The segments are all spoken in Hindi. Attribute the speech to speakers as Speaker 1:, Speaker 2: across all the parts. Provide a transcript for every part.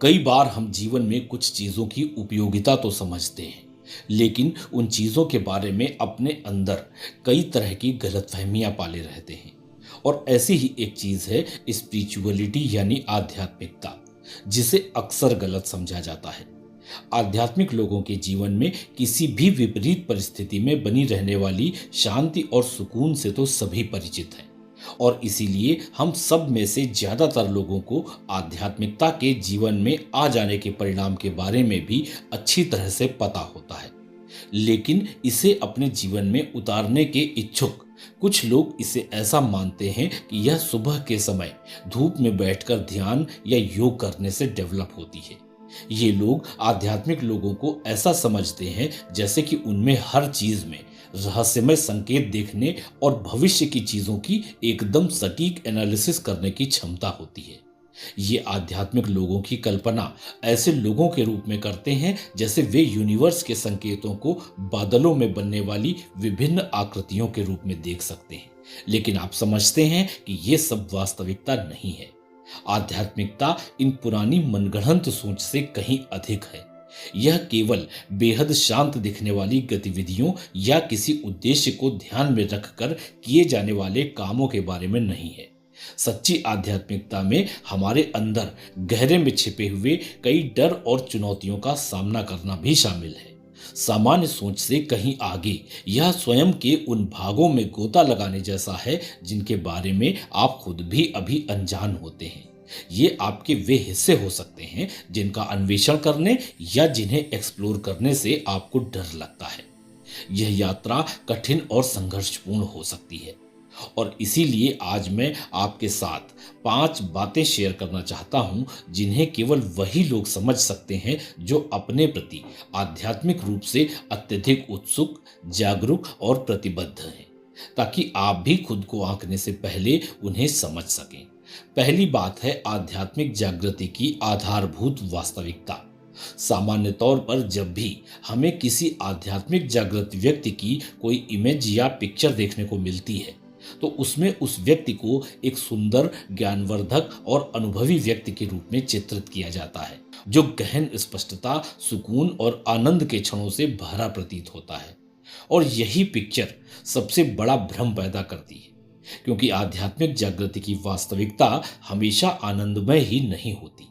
Speaker 1: कई बार हम जीवन में कुछ चीज़ों की उपयोगिता तो समझते हैं, लेकिन उन चीज़ों के बारे में अपने अंदर कई तरह की गलतफहमियां पाले रहते हैं। और ऐसी ही एक चीज़ है स्पिरिचुअलिटी यानी आध्यात्मिकता, जिसे अक्सर गलत समझा जाता है। आध्यात्मिक लोगों के जीवन में किसी भी विपरीत परिस्थिति में बनी रहने वाली शांति और सुकून से तो सभी परिचित हैं, और इसीलिए हम सब में से ज्यादातर लोगों को आध्यात्मिकता के जीवन में आ जाने के परिणाम के बारे में भी अच्छी तरह से पता होता है। लेकिन इसे अपने जीवन में उतारने के इच्छुक कुछ लोग इसे ऐसा मानते हैं कि यह सुबह के समय धूप में बैठकर ध्यान या योग करने से डेवलप होती है। ये लोग आध्यात्मिक लोगों को ऐसा समझते हैं जैसे कि उनमें हर चीज में रहस्यमय संकेत देखने और भविष्य की चीजों की एकदम सटीक एनालिसिस करने की क्षमता होती है। ये आध्यात्मिक लोगों की कल्पना ऐसे लोगों के रूप में करते हैं जैसे वे यूनिवर्स के संकेतों को बादलों में बनने वाली विभिन्न आकृतियों के रूप में देख सकते हैं। लेकिन आप समझते हैं कि ये सब वास्तविकता नहीं है। आध्यात्मिकता इन पुरानी मनगढ़ंत सोच से कहीं अधिक है। यह केवल बेहद शांत दिखने वाली गतिविधियों या किसी उद्देश्य को ध्यान में रखकर किए जाने वाले कामों के बारे में नहीं है। सच्ची आध्यात्मिकता में हमारे अंदर गहरे में छिपे हुए कई डर और चुनौतियों का सामना करना भी शामिल है। सामान्य सोच से कहीं आगे यह स्वयं के उन भागों में गोता लगाने जैसा है जिनके बारे में आप खुद भी अभी अनजान होते हैं। ये आपके वे हिस्से हो सकते हैं जिनका अन्वेषण करने या जिन्हें एक्सप्लोर करने से आपको डर लगता है। यह यात्रा कठिन और संघर्षपूर्ण हो सकती है, और इसीलिए आज मैं आपके साथ 5 बातें शेयर करना चाहता हूं जिन्हें केवल वही लोग समझ सकते हैं जो अपने प्रति आध्यात्मिक रूप से अत्यधिक उत्सुक, जागरूक और प्रतिबद्ध हैं, ताकि आप भी खुद को आंकने से पहले उन्हें समझ सकें। पहली बात है आध्यात्मिक जागृति की आधारभूत वास्तविकता। सामान्य तौर पर जब भी हमें किसी आध्यात्मिक जागृत व्यक्ति की कोई इमेज या पिक्चर देखने को मिलती है तो उसमें उस व्यक्ति को एक सुंदर, ज्ञानवर्धक और अनुभवी व्यक्ति के रूप में चित्रित किया जाता है, जो गहन स्पष्टता, सुकून और आनंद के क्षणों से भरा प्रतीत होता है। और यही पिक्चर सबसे बड़ा भ्रम पैदा करती है, क्योंकि आध्यात्मिक जागृति की वास्तविकता हमेशा आनंदमय ही नहीं होती।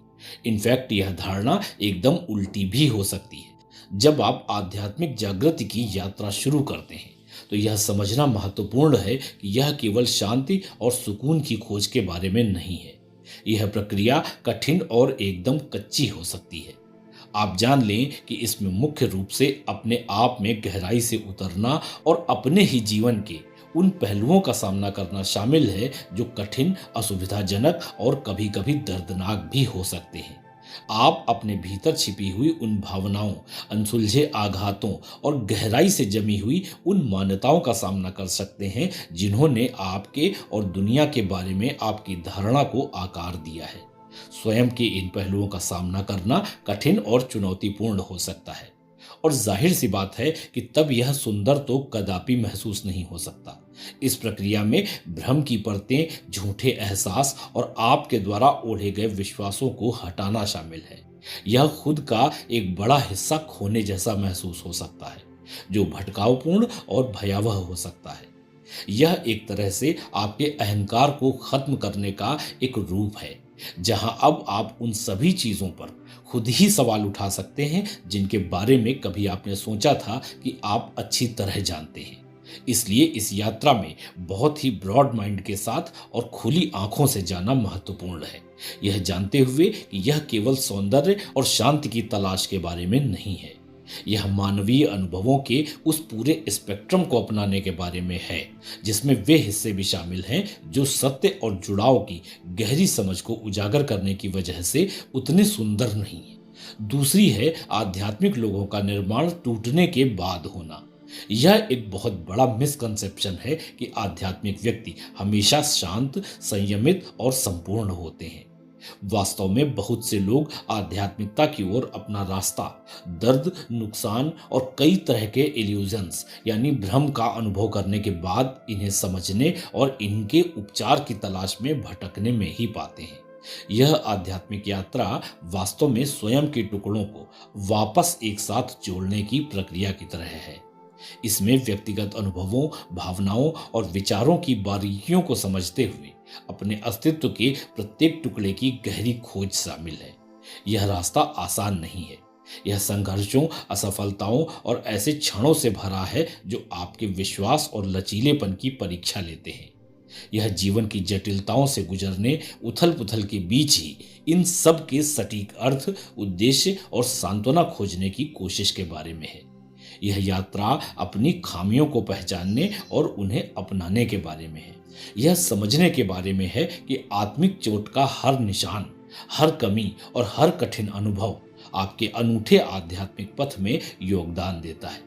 Speaker 1: इनफैक्ट यह धारणा एकदम उल्टी भी हो सकती है। जब आप आध्यात्मिक जागृति की यात्रा शुरू करते हैं तो यह समझना महत्वपूर्ण है कि यह केवल शांति और सुकून की खोज के बारे में नहीं है। यह प्रक्रिया कठिन और एकदम कच्ची हो सकती है। आप जान लें कि इसमें मुख्य रूप से अपने आप में गहराई से उतरना और अपने ही जीवन के उन पहलुओं का सामना करना शामिल है जो कठिन, असुविधाजनक और कभी-कभी दर्दनाक भी हो सकते हैं। आप अपने भीतर छिपी हुई उन भावनाओं, अनसुलझे आघातों और गहराई से जमी हुई उन मान्यताओं का सामना कर सकते हैं जिन्होंने आपके और दुनिया के बारे में आपकी धारणा को आकार दिया है। स्वयं के इन पहलुओं का सामना करना कठिन और चुनौतीपूर्ण हो सकता है, और जाहिर सी बात है कि तब यह सुंदर तो कदापि महसूस नहीं हो सकता। इस प्रक्रिया में भ्रम की परतें, झूठे एहसास और आपके द्वारा ओढ़े गए विश्वासों को हटाना शामिल है। यह खुद का एक बड़ा हिस्सा खोने जैसा महसूस हो सकता है, जो भटकावपूर्ण और भयावह हो सकता है। यह एक तरह से आपके अहंकार को खत्म करने का एक रूप है, जहां अब आप उन सभी चीजों पर खुद ही सवाल उठा सकते हैं जिनके बारे में कभी आपने सोचा था कि आप अच्छी तरह जानते हैं। इसलिए इस यात्रा में बहुत ही ब्रॉड माइंड के साथ और खुली आंखों से जाना महत्वपूर्ण है, यह जानते हुए कि यह केवल सौंदर्य और शांति की तलाश के बारे में नहीं है। यह मानवीय अनुभवों के उस पूरे स्पेक्ट्रम को अपनाने के बारे में है जिसमें वे हिस्से भी शामिल हैं जो सत्य और जुड़ाव की गहरी समझ को उजागर करने की वजह से उतने सुंदर नहीं है। दूसरी है आध्यात्मिक लोगों का निर्माण टूटने के बाद होना। यह एक बहुत बड़ा मिसकंसेप्शन है कि आध्यात्मिक व्यक्ति हमेशा शांत, संयमित और संपूर्ण होते हैं। वास्तव में बहुत से लोग आध्यात्मिकता की ओर अपना रास्ता दर्द, नुकसान और कई तरह के इल्यूजन्स यानी भ्रम का अनुभव करने के बाद इन्हें समझने और इनके उपचार की तलाश में भटकने में ही पाते हैं। यह आध्यात्मिक यात्रा वास्तव में स्वयं के टुकड़ों को वापस एक साथ जोड़ने की प्रक्रिया की तरह है। इसमें व्यक्तिगत अनुभवों, भावनाओं और विचारों की बारीकियों को समझते हुए अपने अस्तित्व के प्रत्येक टुकड़े की गहरी खोज शामिल है। यह रास्ता आसान नहीं है। यह संघर्षों, असफलताओं और ऐसे क्षणों से भरा है जो आपके विश्वास और लचीलेपन की परीक्षा लेते हैं। यह जीवन की जटिलताओं से गुजरने, उथल-पुथल के बीच ही इन सब के सटीक अर्थ, उद्देश्य और सांत्वना खोजने की कोशिश के बारे में है। यह यात्रा अपनी खामियों को पहचानने और उन्हें अपनाने के बारे में है। यह समझने के बारे में है कि आत्मिक चोट का हर निशान, हर कमी और हर कठिन अनुभव आपके अनूठे आध्यात्मिक पथ में योगदान देता है।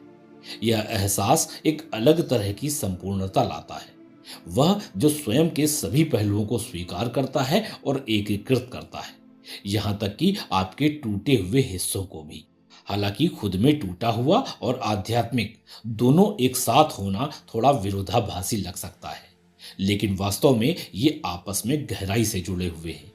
Speaker 1: यह एहसास एक अलग तरह की संपूर्णता लाता है, वह जो स्वयं के सभी पहलुओं को स्वीकार करता है और एकीकृत करता है, यहाँ तक कि आपके टूटे हुए हिस्सों को भी। हालांकि खुद में टूटा हुआ और आध्यात्मिक दोनों एक साथ होना थोड़ा विरोधाभासी लग सकता है, लेकिन वास्तव में ये आपस में गहराई से जुड़े हुए हैं।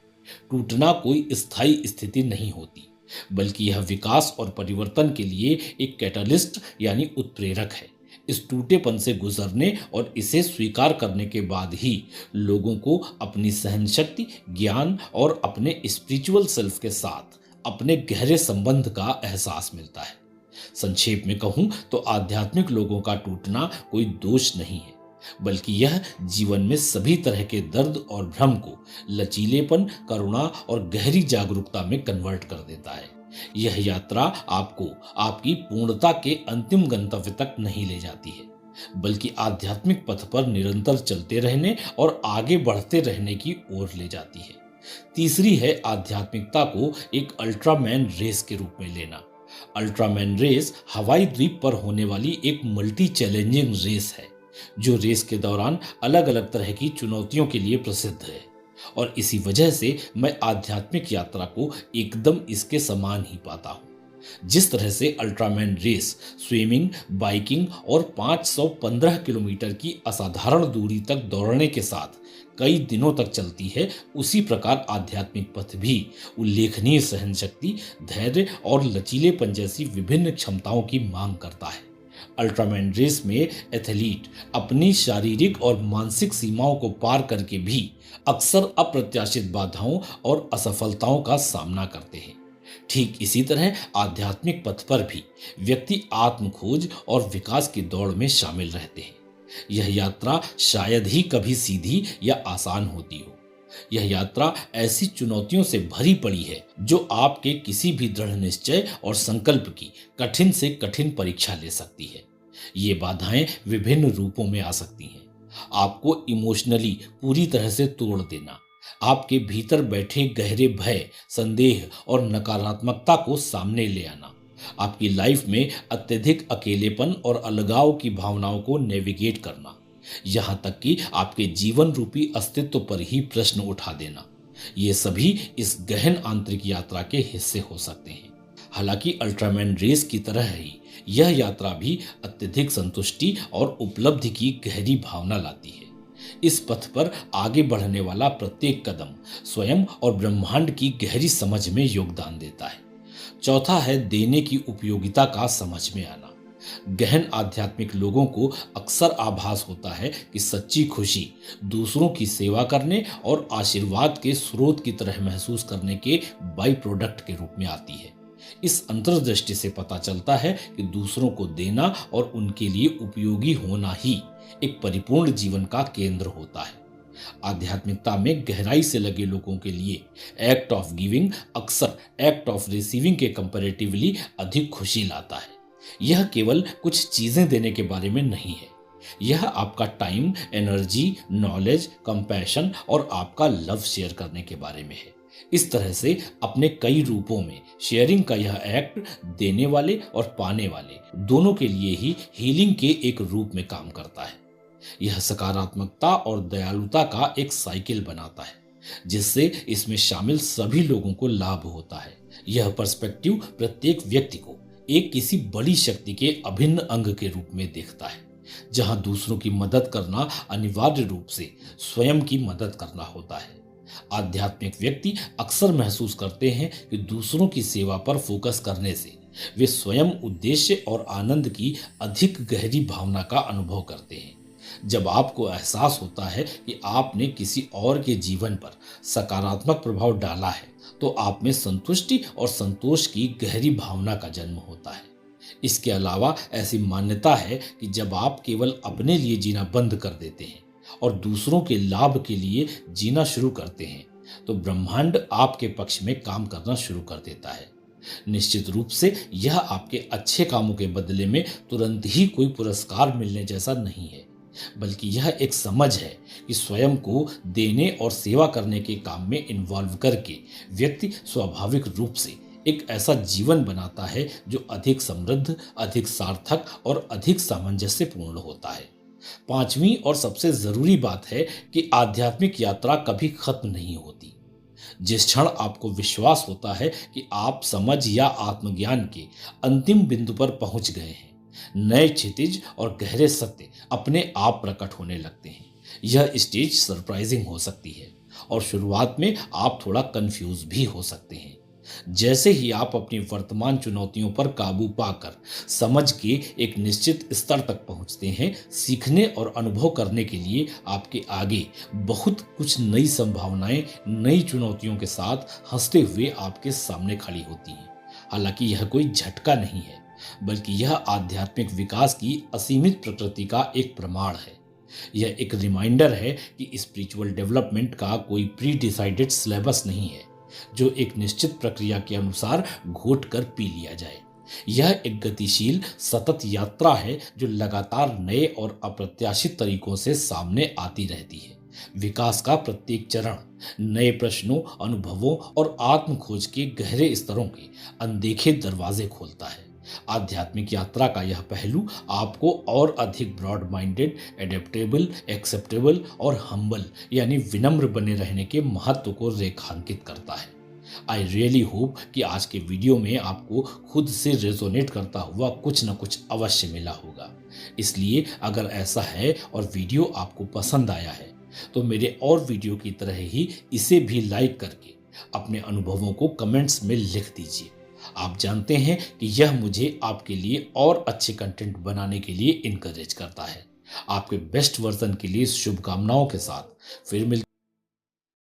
Speaker 1: टूटना कोई स्थायी स्थिति नहीं होती, बल्कि यह विकास और परिवर्तन के लिए एक कैटलिस्ट यानी उत्प्रेरक है। इस टूटेपन से गुजरने और इसे स्वीकार करने के बाद ही लोगों को अपनी सहनशक्ति, ज्ञान और अपने स्पिरिचुअल सेल्फ के साथ अपने गहरे संबंध का एहसास मिलता है। संक्षेप में कहूं तो आध्यात्मिक लोगों का टूटना कोई दोष नहीं है, बल्कि यह जीवन में सभी तरह के दर्द और भ्रम को लचीलेपन, करुणा और गहरी जागरूकता में कन्वर्ट कर देता है। यह यात्रा आपको आपकी पूर्णता के अंतिम गंतव्य तक नहीं ले जाती है, बल्कि आध्यात्मिक पथ पर निरंतर चलते रहने और आगे बढ़ते रहने की ओर ले जाती है। तीसरी है आध्यात्मिकता को एक अल्ट्रामैन रेस के रूप में लेना। अल्ट्रामैन रेस हवाई द्वीप पर होने वाली एक मल्टी चैलेंजिंग रेस है, जो रेस के दौरान अलग अलग तरह की चुनौतियों के लिए प्रसिद्ध है, और इसी वजह से मैं आध्यात्मिक यात्रा को एकदम इसके समान ही पाता हूँ। जिस तरह से अल्ट्रामैन रेस स्विमिंग, बाइकिंग और 515 किलोमीटर की असाधारण दूरी तक दौड़ने के साथ कई दिनों तक चलती है, उसी प्रकार आध्यात्मिक पथ भी उल्लेखनीय सहनशक्ति, धैर्य और लचीलेपन जैसी विभिन्न क्षमताओं की मांग करता है। अल्ट्रामैन रेस में एथलीट अपनी शारीरिक और मानसिक सीमाओं को पार करके भी अक्सर अप्रत्याशित बाधाओं और असफलताओं का सामना करते हैं। ठीक इसी तरह आध्यात्मिक पथ पर भी व्यक्ति आत्मखोज और विकास की दौड़ में शामिल रहते हैं। यह यात्रा शायद ही कभी सीधी या आसान होती हो। यह यात्रा ऐसी चुनौतियों से भरी पड़ी है जो आपके किसी भी दृढ़ निश्चय और संकल्प की कठिन से कठिन परीक्षा ले सकती है। ये बाधाएं विभिन्न रूपों में आ सकती हैं। आपको इमोशनली पूरी तरह से तोड़ देना, आपके भीतर बैठे गहरे भय, संदेह और नकारात्मकता को सामने ले आना, आपकी लाइफ में अत्यधिक अकेलेपन और अलगाव की भावनाओं को नेविगेट करना, यहाँ तक कि आपके जीवन रूपी अस्तित्व पर ही प्रश्न उठा देना, ये सभी इस गहन आंतरिक यात्रा के हिस्से हो सकते हैं। हालांकि अल्ट्रामैन रेस की तरह ही यह यात्रा भी अत्यधिक संतुष्टि और उपलब्धि की गहरी भावना लाती है। इस पथ पर आगे बढ़ने वाला प्रत्येक कदम स्वयं और ब्रह्मांड की गहरी समझ में योगदान देता है। चौथा है देने की उपयोगिता का समझ में आना। गहन आध्यात्मिक लोगों को अक्सर आभास होता है कि सच्ची खुशी दूसरों की सेवा करने और आशीर्वाद के स्रोत की तरह महसूस करने के बाई प्रोडक्ट के रूप में आती है। इस अंतर्दृष्टि से पता चलता है कि दूसरों को देना और उनके लिए उपयोगी होना ही एक परिपूर्ण जीवन का केंद्र होता है। आध्यात्मिकता में गहराई से लगे लोगों के लिए एक्ट ऑफ गिविंग अक्सर एक्ट ऑफ रिसीविंग के कंपैरेटिवली अधिक खुशी लाता है। यह केवल कुछ चीजें देने के बारे में नहीं है, यह आपका टाइम, एनर्जी, नॉलेज, कंपैशन और आपका लव शेयर करने के बारे में है। इस तरह से अपने कई रूपों में शेयरिंग का यह एक्ट देने वाले और पाने वाले दोनों के लिए ही हीलिंग के एक रूप में काम करता है। यह सकारात्मकता और दयालुता का एक साइकिल बनाता है, जिससे इसमें शामिल सभी लोगों को लाभ होता है। यह पर्सपेक्टिव प्रत्येक व्यक्ति को एक किसी बड़ी शक्ति के अभिन्न अंग के रूप में देखता है, जहां दूसरों की मदद करना अनिवार्य रूप से स्वयं की मदद करना होता है। आध्यात्मिक व्यक्ति अक्सर महसूस करते हैं कि दूसरों की सेवा पर फोकस करने से वे स्वयं उद्देश्य और आनंद की अधिक गहरी भावना का अनुभव करते हैं। जब आपको एहसास होता है कि आपने किसी और के जीवन पर सकारात्मक प्रभाव डाला है, तो आप में संतुष्टि और संतोष की गहरी भावना का जन्म होता है। इसके अलावा ऐसी मान्यता है कि जब आप केवल अपने लिए जीना बंद कर देते हैं और दूसरों के लाभ के लिए जीना शुरू करते हैं, तो ब्रह्मांड आपके पक्ष में काम करना शुरू कर देता है। निश्चित रूप से यह आपके अच्छे कामों के बदले में तुरंत ही कोई पुरस्कार मिलने जैसा नहीं है, बल्कि यह एक समझ है कि स्वयं को देने और सेवा करने के काम में इन्वॉल्व करके व्यक्ति स्वाभाविक रूप से एक ऐसा जीवन बनाता है जो अधिक समृद्ध, अधिक सार्थक और अधिक सामंजस्यपूर्ण होता है। पांचवी और सबसे जरूरी बात है कि आध्यात्मिक यात्रा कभी खत्म नहीं होती। जिस क्षण आपको विश्वास होता है कि आप समझ या आत्मज्ञान के अंतिम बिंदु पर पहुंच गए हैं, नए क्षितिज और गहरे सत्य अपने आप प्रकट होने लगते हैं। यह स्टेज सरप्राइजिंग हो सकती है और शुरुआत में आप थोड़ा कंफ्यूज भी हो सकते हैं। जैसे ही आप अपनी वर्तमान चुनौतियों पर काबू पाकर समझ के एक निश्चित स्तर तक पहुंचते हैं, सीखने और अनुभव करने के लिए आपके आगे बहुत कुछ नई संभावनाएं नई चुनौतियों के साथ हंसते हुए आपके सामने खड़ी होती हैं। हालांकि यह कोई झटका नहीं है, बल्कि यह आध्यात्मिक विकास की असीमित प्रकृति का एक प्रमाण है। यह एक रिमाइंडर है कि स्पिरिचुअल डेवलपमेंट का कोई प्री डिसाइडेड सिलेबस नहीं है जो एक निश्चित प्रक्रिया के अनुसार घोट कर पी लिया जाए। यह एक गतिशील सतत यात्रा है जो लगातार नए और अप्रत्याशित तरीकों से सामने आती रहती है। विकास का प्रत्येक चरण नए प्रश्नों, अनुभवों और आत्म खोज के गहरे स्तरों के अनदेखे दरवाजे खोलता है। आध्यात्मिक यात्रा का यह पहलू आपको और अधिक ब्रॉड माइंडेड, एडेप्टेबल, एक्सेप्टेबल और हम्बल यानी विनम्र बने रहने के महत्व को रेखांकित करता है। आई रियली होप कि आज के वीडियो में आपको खुद से रेजोनेट करता हुआ कुछ न कुछ अवश्य मिला होगा। इसलिए अगर ऐसा है और वीडियो आपको पसंद आया है, तो मेरे और वीडियो की तरह ही इसे भी लाइक करके अपने अनुभवों को कमेंट्स में लिख दीजिए। आप जानते हैं कि यह मुझे आपके लिए और अच्छे कंटेंट बनाने के लिए इनकरेज करता है। आपके बेस्ट वर्जन के लिए शुभकामनाओं के साथ फिर मिलते